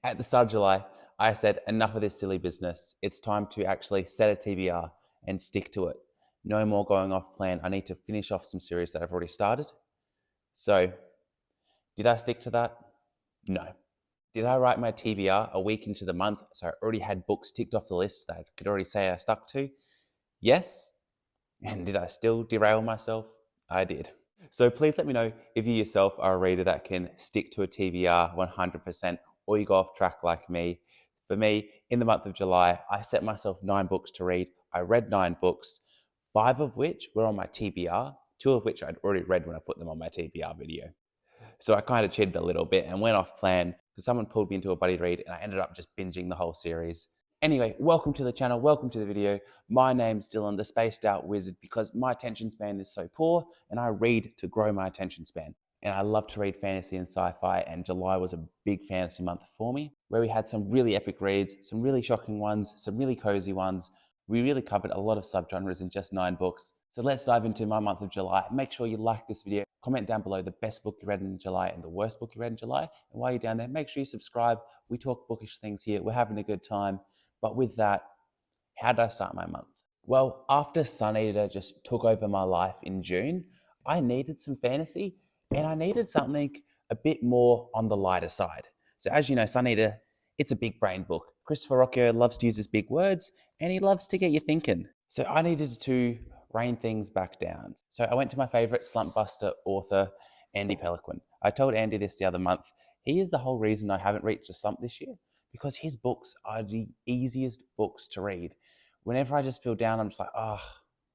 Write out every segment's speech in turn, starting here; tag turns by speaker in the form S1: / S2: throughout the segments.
S1: At the start of July, I said, enough of this silly business. It's time to actually set a TBR and stick to it. No more going off plan. I need to finish off some series that I've already started. So, did I stick to that? No. Did I write my TBR a week into the month so I already had books ticked off the list that I could already say I stuck to? Yes. And did I still derail myself? I did. So please let me know if you yourself are a reader that can stick to a TBR 100% or you go off track like me. For me, in the month of July, I set myself 9 books to read. I read 9 books, 5 of which were on my TBR, 2 of which I'd already read when I put them on my TBR video. So I kind of cheated a little bit and went off plan because someone pulled me into a buddy read and I ended up just binging the whole series. Anyway, welcome to the channel, welcome to the video. My name's Dylan, the spaced out wizard, because my attention span is so poor and I read to grow my attention span. And I love to read fantasy and sci-fi, and July was a big fantasy month for me, where we had some really epic reads, some really shocking ones, some really cozy ones. We really covered a lot of subgenres in just 9 books. So let's dive into my month of July. Make sure you like this video. Comment down below the best book you read in July and the worst book you read in July. And while you're down there, make sure you subscribe. We talk bookish things here. We're having a good time. But with that, how did I start my month? Well, after Sun Eater just took over my life in June, I needed some fantasy and I needed something a bit more on the lighter side. So as you know, Sun Eater, it's a big brain book. Christopher Rocchio loves to use his big words and he loves to get you thinking. So I needed to rein things back down. So I went to my favorite slump buster author, Andy Peliquin. I told Andy this the other month. He is the whole reason I haven't reached a slump this year, because his books are the easiest books to read. Whenever I just feel down, I'm just like, I'm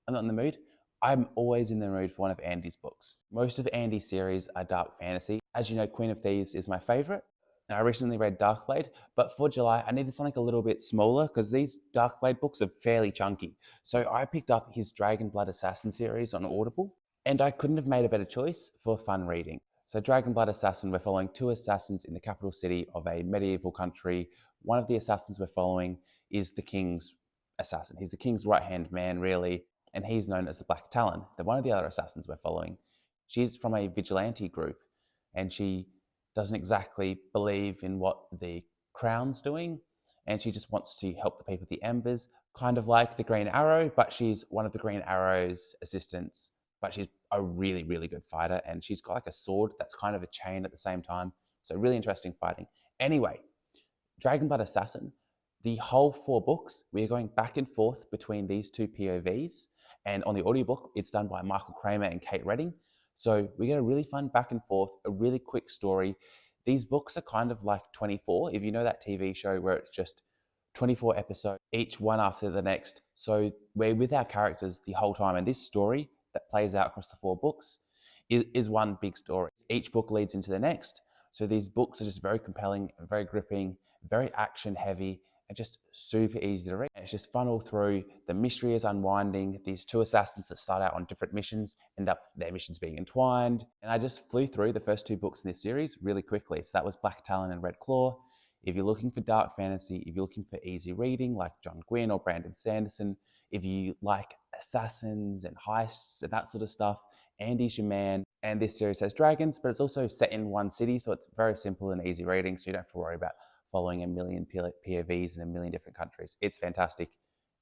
S1: not in the mood. I'm always in the mood for one of Andy's books. Most of Andy's series are dark fantasy. As you know, Queen of Thieves is my favorite. Now, I recently read Darkblade, but for July, I needed something a little bit smaller because these Darkblade books are fairly chunky. So I picked up his Dragonblood Assassin series on Audible, and I couldn't have made a better choice for fun reading. So Dragonblood Assassin, we're following 2 assassins in the capital city of a medieval country. One of the assassins we're following is the king's assassin. He's the king's right-hand man, really, and he's known as the Black Talon. The one of the other assassins we're following, she's from a vigilante group, and she doesn't exactly believe in what the crown's doing, and she just wants to help the people of the Embers, kind of like the Green Arrow, but she's one of the Green Arrow's assistants, but she's a really, really good fighter, and she's got like a sword that's kind of a chain at the same time, so really interesting fighting. Anyway, Dragonblood Assassin, the whole 4 books, we are going back and forth between these 2 POVs, and on the audiobook, it's done by Michael Kramer and Kate Redding. So we get a really fun back and forth, a really quick story. These books are kind of like 24, if you know that TV show where it's just 24 episodes, each one after the next. So we're with our characters the whole time, and this story that plays out across the 4 books is one big story. Each book leads into the next. So these books are just very compelling, very gripping, very action heavy, and just super easy to read. And it's just fun all through. The mystery is unwinding. These 2 assassins that start out on different missions end up their missions being entwined. And I just flew through the first 2 books in this series really quickly. So that was Black Talon and Red Claw. If you're looking for dark fantasy, if you're looking for easy reading like John Gwynne or Brandon Sanderson, if you like assassins and heists and that sort of stuff, Andy's your man. And this series has dragons, but it's also set in one city, so it's very simple and easy reading, so you don't have to worry about following a million POVs in a million different countries. It's fantastic.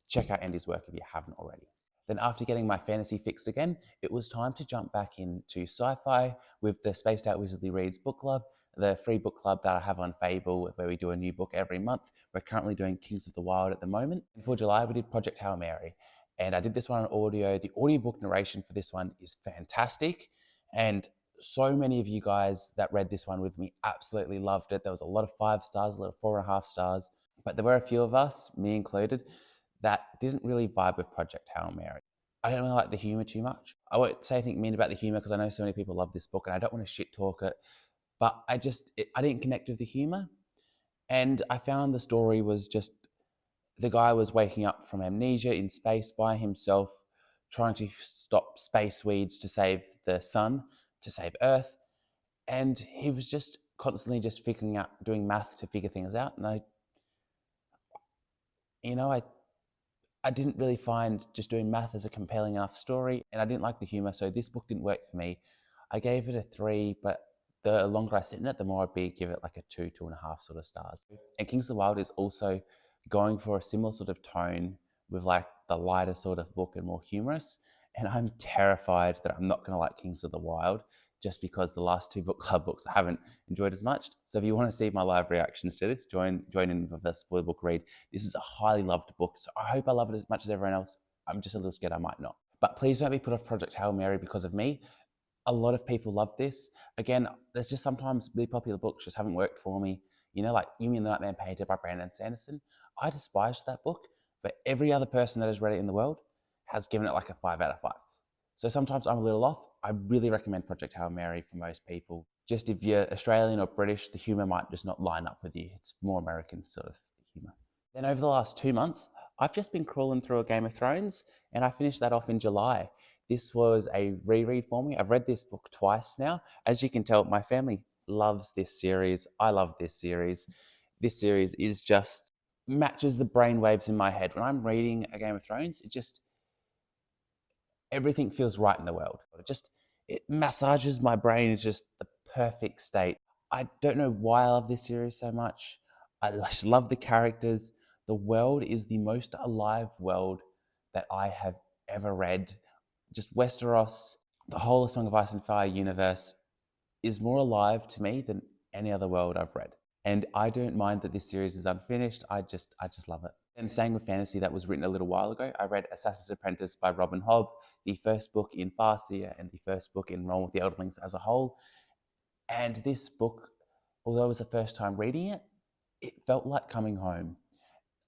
S1: Check out Andy's work if you haven't already. Then after getting my fantasy fixed again, it was time to jump back into sci-fi with the Spaced Out Wizardly Reads book club, the free book club that I have on Fable, where we do a new book every month. We're currently doing Kings of the Wild at the moment. And for July, we did Project Hail Mary. And I did this one on audio. The audiobook narration for this one is fantastic. And so many of you guys that read this one with me absolutely loved it. There was a lot of 5 stars, a lot of 4.5 stars, but there were a few of us, me included, that didn't really vibe with Project Hail Mary. I don't really like the humor too much. I won't say anything mean about the humor because I know so many people love this book and I don't want to shit talk it, but I didn't connect with the humor. And I found the story was just, the guy was waking up from amnesia in space by himself, trying to stop space weeds to save the sun, to save Earth. And he was just constantly just figuring out, doing math to figure things out. And I didn't really find just doing math as a compelling enough story, and I didn't like the humor, so this book didn't work for me. I gave it a 3, but The longer I sit in it, the more I'd give it like a 2.5 sort of stars. And Kings of the Wild is also going for a similar sort of tone with like the lighter sort of book and more humorous. And I'm terrified that I'm not going to like Kings of the Wild just because the last two book club books I haven't enjoyed as much. So if you want to see my live reactions to this, join in with the spoiler book read. This is a highly loved book, so I hope I love it as much as everyone else. I'm just a little scared I might not. But please don't be put off Project Hail Mary because of me. A lot of people love this. Again, there's just sometimes really popular books just haven't worked for me. You know, like You Mean the Nightman Painted by Brandon Sanderson. I despised that book, but every other person that has read it in the world has given it like a 5 out of 5. So sometimes I'm a little off. I really recommend Project Hail Mary for most people. Just if you're Australian or British, the humour might just not line up with you. It's more American sort of humour. Then over the last 2 months, I've just been crawling through a Game of Thrones, and I finished that off in July. This was a reread for me. I've read this book twice now. As you can tell, my family loves this series. I love this series. This series is just matches the brainwaves in my head. When I'm reading a Game of Thrones, it just everything feels right in the world. It massages my brain. It's just the perfect state. I don't know why I love this series so much. I just love the characters. The world is the most alive world that I have ever read. Just Westeros, the whole of Song of Ice and Fire universe is more alive to me than any other world I've read. And I don't mind that this series is unfinished. I just love it. And staying with fantasy that was written a little while ago, I read Assassin's Apprentice by Robin Hobb, the first book in Farseer and the first book in Realm of the Elderlings as a whole. And this book, although it was the first time reading it, it felt like coming home.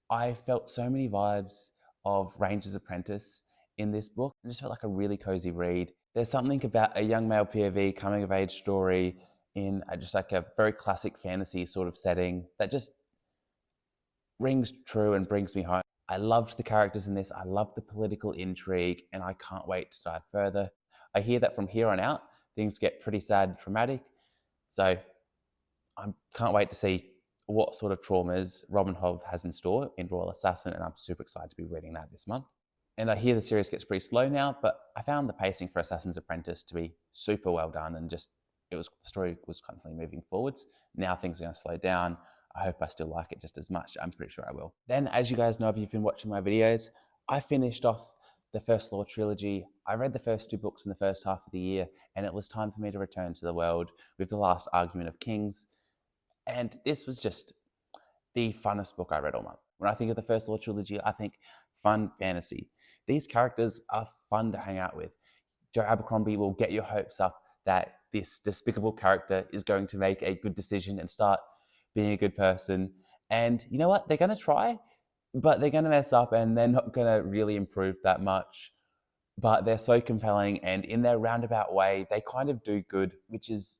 S1: I felt so many vibes of Ranger's Apprentice in this book. It just felt like a really cozy read. There's something about a young male POV coming of age story in just like a very classic fantasy sort of setting that just rings true and brings me home. I loved the characters in this. I loved the political intrigue, and I can't wait to dive further. I hear that from here on out, things get pretty sad and traumatic. So I can't wait to see what sort of traumas Robin Hobb has in store in Royal Assassin, and I'm super excited to be reading that this month. And I hear the series gets pretty slow now, but I found the pacing for Assassin's Apprentice to be super well done, and the story was constantly moving forwards. Now things are going to slow down. I hope I still like it just as much. I'm pretty sure I will. Then, as you guys know, if you've been watching my videos, I finished off the First Law trilogy. I read the first 2 books in the first half of the year, and it was time for me to return to the world with The Last Argument of Kings. And this was just the funnest book I read all month. When I think of the First Law trilogy, I think fun fantasy. These characters are fun to hang out with. Joe Abercrombie will get your hopes up that this despicable character is going to make a good decision and start being a good person. And you know what? They're going to try, but they're going to mess up and they're not going to really improve that much. But they're so compelling, and in their roundabout way, they kind of do good, it's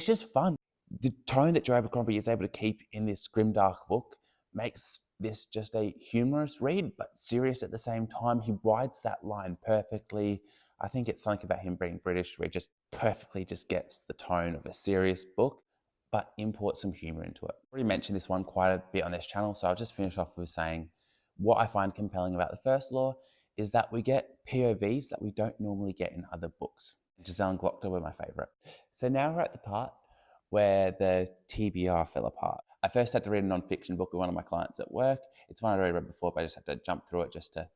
S1: just fun. The tone that Joe Abercrombie is able to keep in this grimdark book makes this just a humorous read, but serious at the same time. He rides that line perfectly. I think it's something about him being British where he just perfectly just gets the tone of a serious book, but imports some humor into it. I already mentioned this one quite a bit on this channel, so I'll just finish off with saying what I find compelling about the First Law is that we get POVs that we don't normally get in other books. Giselle and Glockter were my favourite. So now we're at the part where the TBR fell apart. I first had to read a non-fiction book with one of my clients at work. It's one I'd already read before, but I just had to jump through it just to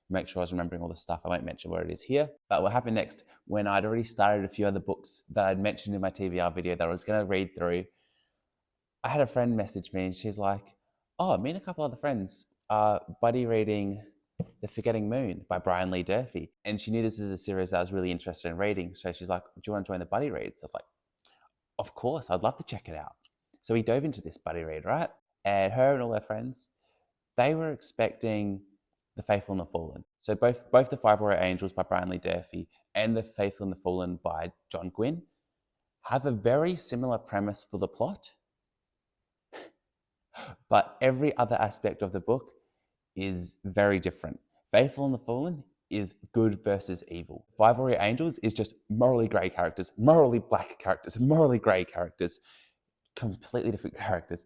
S1: make sure I was remembering all the stuff. I won't mention where it is here. But what happened next, when I'd already started a few other books that I'd mentioned in my TBR video that I was going to read through, I had a friend message me and she's like, oh, me and a couple other friends are buddy reading The Forgetting Moon by Brian Lee Durfee. And she knew this is a series that I was really interested in reading. So she's like, do you want to join the buddy read? So I was like, of course, I'd love to check it out. So we dove into this buddy read, right? And her and all her friends, they were expecting The Faithful and the Fallen. So both The Five Warrior Angels by Brian Lee Durfee and The Faithful and the Fallen by John Gwynne have a very similar premise for the plot, but every other aspect of the book is very different. Faithful and the Fallen is good versus evil. Five Warrior Angels is just morally grey characters, morally black characters, morally grey characters, completely different characters.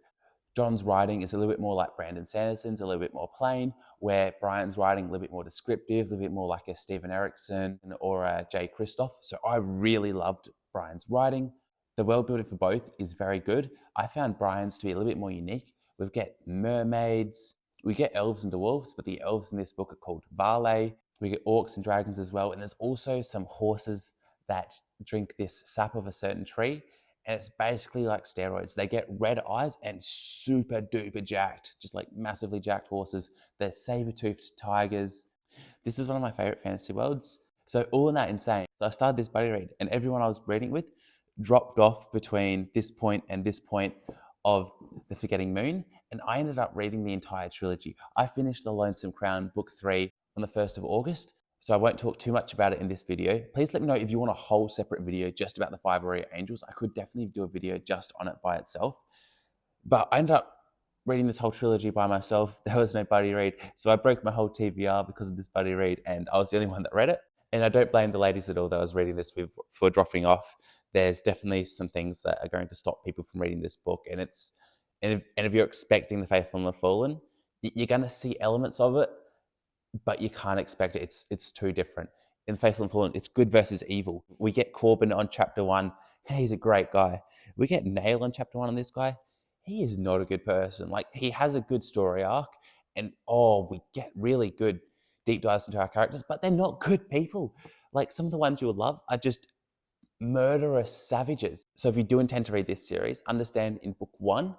S1: John's writing is a little bit more like Brandon Sanderson's, a little bit more plain, where Brian's writing a little bit more descriptive, a little bit more like a Stephen Erickson or a Jay Kristoff. So I really loved Brian's writing. The world building for both is very good. I found Brian's to be a little bit more unique. We get mermaids, we get elves and dwarves, but the elves in this book are called Vale. We get orcs and dragons as well. And there's also some horses that drink this sap of a certain tree. And it's basically like steroids. They get red eyes and super duper jacked, just like massively jacked horses. They're saber-toothed tigers. This is one of my favorite fantasy worlds. So all in that insane. So I started this buddy read, and everyone I was reading with dropped off between this point and this point of The Forgetting Moon, and I ended up reading the entire trilogy. I finished The Lonesome Crown, book 3, on the 1st of August, so I won't talk too much about it in this video. Please let me know if you want a whole separate video just about the 5 warrior angels. I could definitely do a video just on it by itself. But I ended up reading this whole trilogy by myself. There was no buddy read, so I broke my whole TBR because of this buddy read, and I was the only one that read it. And I don't blame the ladies at all that I was reading this with for dropping off. There's definitely some things that are going to stop people from reading this book, and if you're expecting the Faithful and the Fallen, you're going to see elements of it, but you can't expect it. It's too different. In Faithful and Fallen, it's good versus evil. We get Corbin on chapter 1. He's a great guy. We get Nail on chapter 1 on this guy. He is not a good person. Like, he has a good story arc, and we get really good deep dives into our characters, but they're not good people. Like, some of the ones you will love are just murderous savages. So if you do intend to read this series, understand in book 1,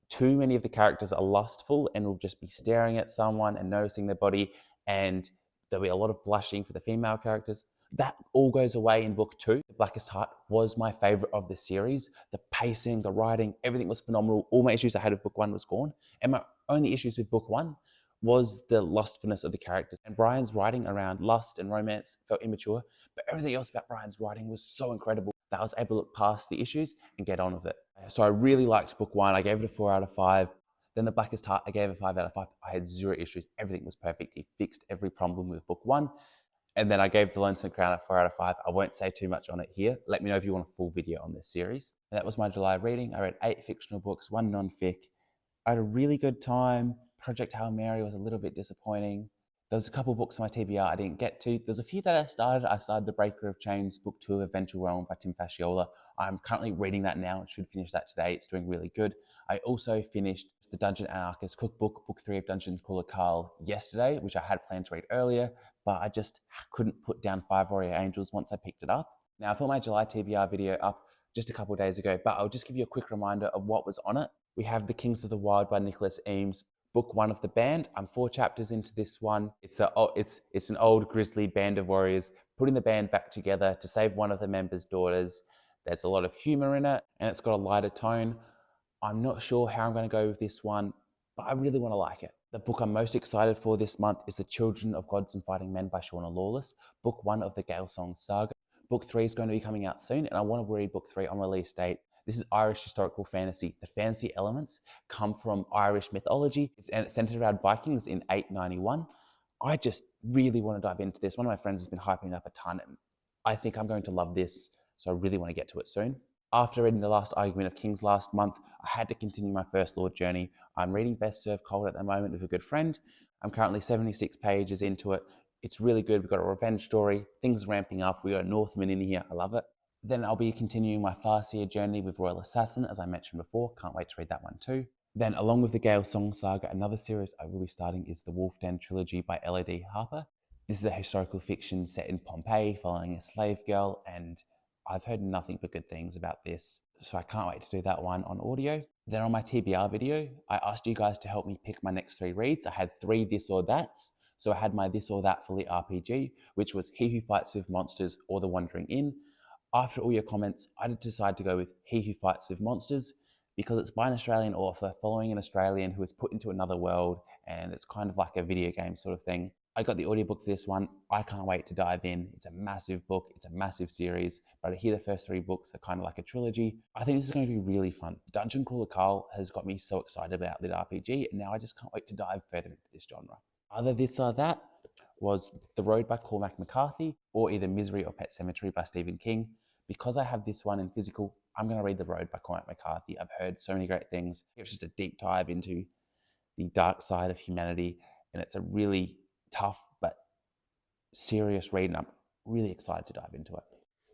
S1: too many of the characters are lustful and will just be staring at someone and noticing their body, and there'll be a lot of blushing for the female characters. That all goes away in book 2. The Blackest Heart was my favorite of the series. The pacing, the writing, everything was phenomenal. All my issues I had with book 1 was gone. And my only issues with book 1 was the lustfulness of the characters. And Brian's writing around lust and romance felt immature, but everything else about Brian's writing was so incredible that I was able to look past the issues and get on with it. So I really liked book 1. I gave it a 4 out of 5. Then The Blackest Heart, I gave it a 5 out of 5. I had 0 issues. Everything was perfect. He fixed every problem with book 1. And then I gave The Lonesome Crown a 4 out of 5. I won't say too much on it here. Let me know if you want a full video on this series. And that was my July reading. I read 8 fictional books, 1 non-fic. I had a really good time. Project Hail Mary was a little bit disappointing. There was a couple books on my TBR I didn't get to. There's a few that I started. I started The Breaker of Chains, book 2 of Eventual Realm by Tim Fasciola. I'm currently reading that now. I should finish that today. It's doing really good. I also finished The Dungeon Anarchist Cookbook, book 3 of Dungeon Crawler Carl yesterday, which I had planned to read earlier, but I just couldn't put down 5 Warrior Angels once I picked it up. Now, I put my July TBR video up just a couple of days ago, but I'll just give you a quick reminder of what was on it. We have The Kings of the Wild by Nicholas Eames, book 1 of the band. I'm 4 chapters into this one. It's an old grisly band of warriors putting the band back together to save one of the members' daughters. There's a lot of humor in it, and it's got a lighter tone. I'm not sure how I'm going to go with this one, but I really want to like it. The book I'm most excited for this month is The Children of Gods and Fighting Men by Shauna Lawless, book 1 of the Gale Song Saga. Book 3 is going to be coming out soon, and I want to read book 3 on release date. This is Irish historical fantasy. The fantasy elements come from Irish mythology, and it's centered around Vikings in 891. I just really want to dive into this. One of my friends has been hyping it up a ton, and I think I'm going to love this, so I really want to get to it soon. After reading The Last Argument of Kings last month, I had to continue my First Lord journey. I'm reading Best Served Cold at the moment with a good friend. I'm currently 76 pages into it. It's really good. We've got a revenge story. Things ramping up. We got a Northman in here. I love it. Then I'll be continuing my Farseer journey with Royal Assassin, as I mentioned before. Can't wait to read that one too. Then, along with the Gale Song Saga, another series I will be starting is the Wolf Den Trilogy by L.A.D. Harper. This is a historical fiction set in Pompeii following a slave girl, and I've heard nothing but good things about this, so I can't wait to do that one on audio. Then on my TBR video, I asked you guys to help me pick my next 3 reads. I had 3 this or that's. So I had my This or That Fully RPG, which was He Who Fights with Monsters or The Wandering Inn. After all your comments, I did decide to go with He Who Fights with Monsters because it's by an Australian author following an Australian who is put into another world, and it's kind of like a video game sort of thing. I got the audiobook for this one. I can't wait to dive in. It's a massive book. It's a massive series, but I hear the first 3 books are kind of like a trilogy. I think this is going to be really fun. Dungeon Crawler Carl has got me so excited about lit RPG, and now I just can't wait to dive further into this genre. Other this or that was The Road by Cormac McCarthy, or either Misery or Pet Sematary by Stephen King. Because I have this one in physical, I'm going to read The Road by Cormac McCarthy. I've heard so many great things. It's just a deep dive into the dark side of humanity, and it's a really tough but serious read, and I'm really excited to dive into it.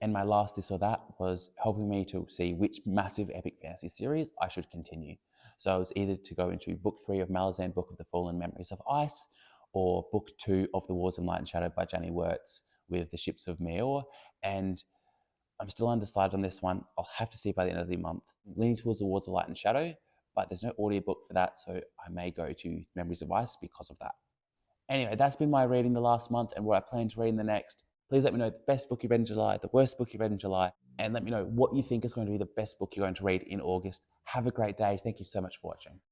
S1: And my last this or that was helping me to see which massive epic fantasy series I should continue. So I was either to go into book 3 of Malazan, Book of the Fallen Memories of Ice, or book 2 of The Wars of Light and Shadow by Janie Wirtz with the Ships of Meor. And I'm still undecided on this one. I'll have to see by the end of the month. I'm leaning towards The Wars of Light and Shadow, but there's no audiobook for that, so I may go to Memories of Ice because of that. Anyway, that's been my reading the last month and what I plan to read in the next. Please let me know the best book you read in July, the worst book you read in July, and let me know what you think is going to be the best book you're going to read in August. Have a great day. Thank you so much for watching.